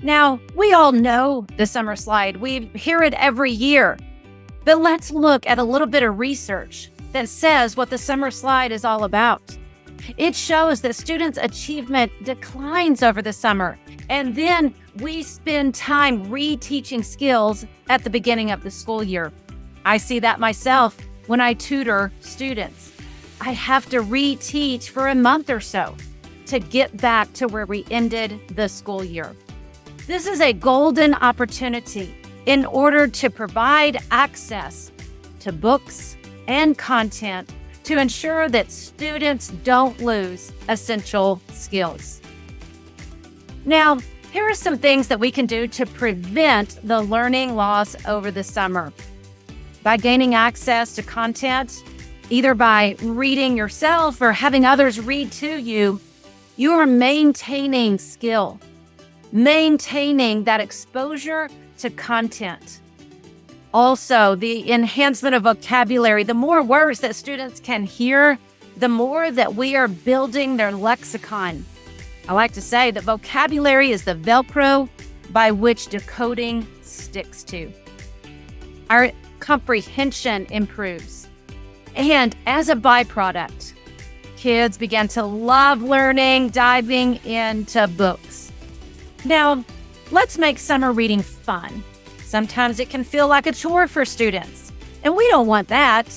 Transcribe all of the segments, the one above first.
Now, we all know the summer slide. We hear it every year. But let's look at a little bit of research that says what the summer slide is all about. It shows that students' achievement declines over the summer, and then we spend time reteaching skills at the beginning of the school year. I see that myself when I tutor students. I have to reteach for a month or so to get back to where we ended the school year. This is a golden opportunity in order to provide access to books and content to ensure that students don't lose essential skills. Now, here are some things that we can do to prevent the learning loss over the summer. By gaining access to content, either by reading yourself or having others read to you, you are maintaining skill, maintaining that exposure to content. Also, the enhancement of vocabulary. The more words that students can hear, the more that we are building their lexicon. I like to say that vocabulary is the Velcro by which decoding sticks to. Our comprehension improves. And as a byproduct, kids begin to love learning, diving into books. Now, let's make summer reading fun. Sometimes it can feel like a chore for students, and we don't want that.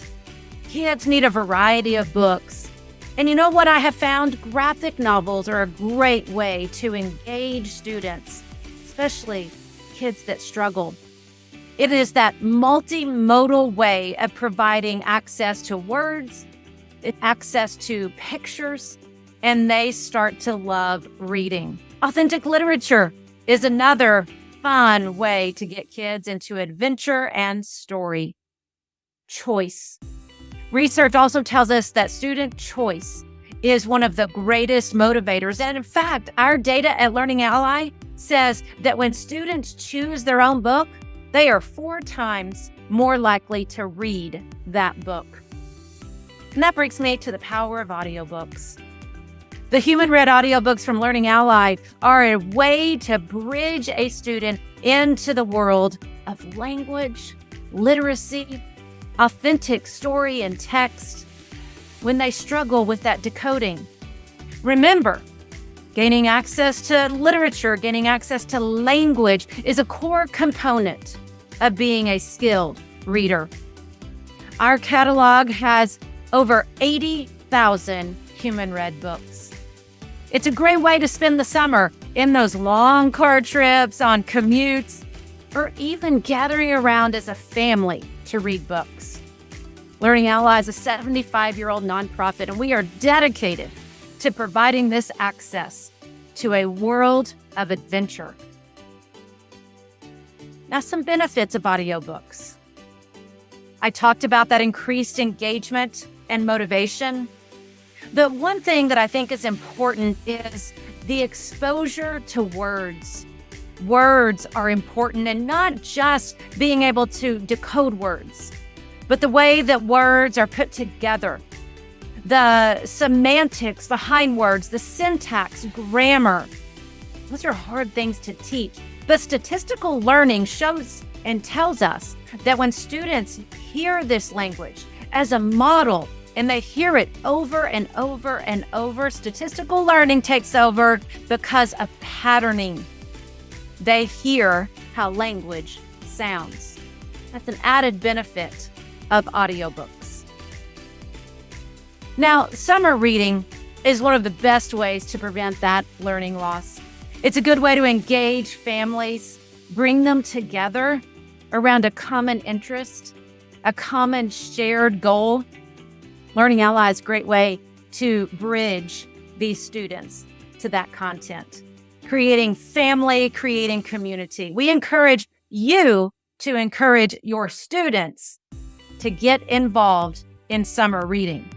Kids need a variety of books. And you know what I have found? Graphic novels are a great way to engage students, especially kids that struggle. It is that multimodal way of providing access to words, access to pictures, and they start to love reading. Authentic literature is another fun way to get kids into adventure and story. Choice. Research also tells us that student choice is one of the greatest motivators. And in fact, our data at Learning Ally says that when students choose their own book, they are 4 times more likely to read that book. And that brings me to the power of audiobooks. The human-read audiobooks from Learning Ally are a way to bridge a student into the world of language, literacy, authentic story and text when they struggle with that decoding. Remember, gaining access to literature, gaining access to language is a core component of being a skilled reader. Our catalog has over 80,000 human-read books. It's a great way to spend the summer in those long car trips, on commutes, or even gathering around as a family to read books. Learning Ally is a 75-year-old nonprofit, and we are dedicated to providing this access to a world of adventure. Now, some benefits of audiobooks. I talked about that increased engagement and motivation. The one thing that I think is important is the exposure to words. Words are important, and not just being able to decode words, but the way that words are put together, the semantics behind words, the syntax, grammar. Those are hard things to teach. But statistical learning shows and tells us that when students hear this language as a model and they hear it over and over and over, statistical learning takes over because of patterning. They hear how language sounds. That's an added benefit of audiobooks. Now, summer reading is one of the best ways to prevent that learning loss. It's a good way to engage families, bring them together around a common interest, a common shared goal. Learning Ally is a great way to bridge these students to that content, creating family, creating community. We encourage you to encourage your students to get involved in summer reading.